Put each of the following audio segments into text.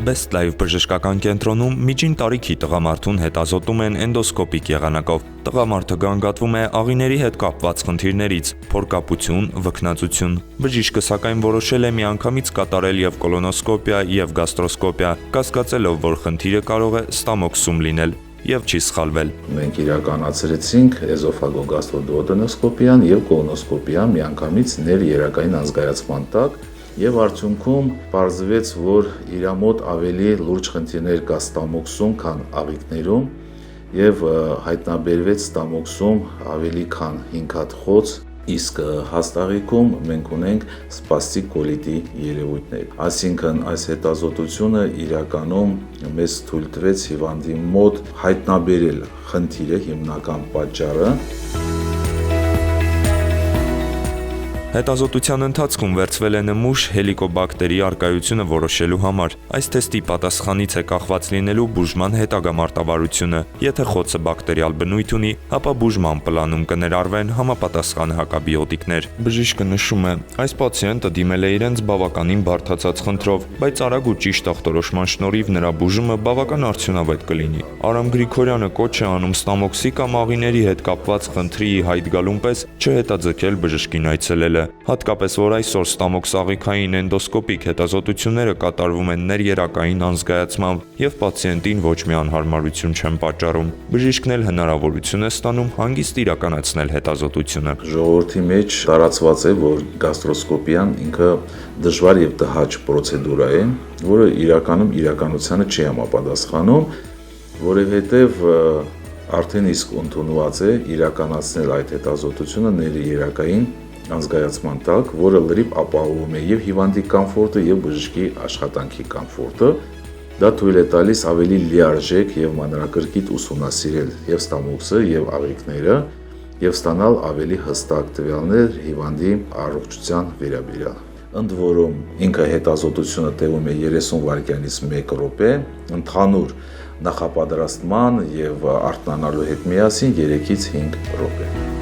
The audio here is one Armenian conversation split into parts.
Best Life բժշկական կենտրոնում միջին տարիքի տղամարդուն հետազոտում են էնդոսկոպիկ եղանակով։ Տղամարդը գանգատվում է աղիների հետ կապված խնդիրներից՝ փորկապություն, վքնածություն։ Բժիշկը սակայն որոշել է միանգամից կատարել եւ կոլոնոսկոպիա եւ գաստրոսկոպիա, կասկածելով, որ խնդիրը կարող է ստամոքսում լինել եւ չի սխալվել։ Մենք իրականացրեցինք էզոֆագոգաստրոդուոդենոսկոպիան եւ կոլոնոսկոպիան միանգամից ներերակային անզգայացման տակ եւ արդյունքում պարզվեց, որ իր մոտ ավելի լուրջ խնդիրներ կա ստամոքսում, քան աղիքներում եւ հայտնաբերվեց ստամոքսում ավելի քան 5 հատ խոց, իսկ հաստաղիքում մենք ունենք սպաստիկ կոլիտի երևույթներ։ Այսինքն այս հետազոտությունը իրականում մեզ թույլ տվեց հիվանդի մոտ հայտնաբերել խնդիրը, հիմնական պատճառը։ Հետազոտության ընթացքում վերցվել է նմուշ հելիկոբակտերի առկայությունը որոշելու համար։ Այս թեստի պատասխանից է կախված լինելու բուժման հետագա մարտավարությունը։ Եթե խոցը բակտերիալ բնույթ ունի, ապա բուժման պլանում կներառվեն համապատասխան հակաբիոտիկներ։ Բժիշկը նշում է, այս պացիենտը դիմել է իրենց բավականին բարդացած խնդրով, բայց արագ ու ճիշտ ախտորոշման շնորհիվ նրա բուժումը բավական արդյունավետ կլինի։ Արամ Գրիգորյանը կոչ է անում ստամոքսի կամ աղիների հետ կապված խնդրի հայտ գալուն պես չհետաձգել բժշկին այցելելը։ Հատկապես որ այսօր ստամոքսաղիքային էնդոսկոպիկ հետազոտությունները կատարվում են ներերակային անզգայացմամբ եւ պացիենտին ոչ մի անհարմարություն չեն պատճառում։ Բժիշկն էլ հնարավորություն է ստանում հանգիստ իրականացնել հետազոտությունը։ Ժողովրդի մեջ տարածված է, որ գաստրոսկոպիան ինքը դժվար եւ տհաճ պրոցեդուրա է, որը իրականում իրականությանը չի համապատասխանում, որովհետեւ արդեն իսկ ընդունված է իրականացնել այդ հետազոտությունը ներերակային անզգայացման տակ, որը լրիվ ապահովում է եւ հիվանդի կոմֆորտը եւ բժշկի աշխատանքի կոմֆորտը։ Դա թույլ է տալիս ավելի լիարժեք եւ մանրակրկիտ ուսումնասիրել եւ ստամոքսը եւ աղիքները եւ ստանալ ավելի հստակ տվյալներ հիվանդի առողջության վերաբերյալ։ Ընդ որում ինքը հետազոտությունը տևում է 30 վայրկյանից 1 րոպե, ընդհանուր նախապատրաստման եւ արտանալու հետ միասին 3-ից 5 րոպե։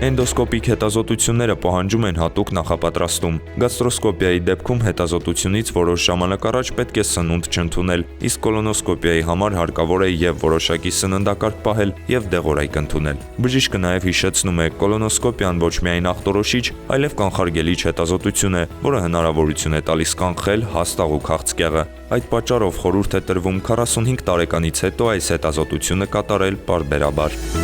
Էնդոսկոպիկ հետազոտությունները պահանջում են հատուկ նախապատրաստում։ Գաստրոսկոպիայի դեպքում հետազոտությունից որոշ ժամանակ առաջ պետք է սնունդ չընդունել, իսկ կոլոնոսկոպիայի համար հարկավոր է եւ որոշակի սննդակարգ պահել եւ դեղորայք ընդունել։ Բժիշկը նաեւ հիշեցնում է, կոլոնոսկոպիան ոչ միայն ախտորոշիչ, այլև կանխարգելիչ հետազոտություն է, որը հնարավորություն է տալիս կանխել հաստաղ ու քաղցկեղը։ Այդ պատճառով խորհուրդ է տրվում 45 տարեկանից հետո այս հետազոտությունը կատարել պարբերաբար։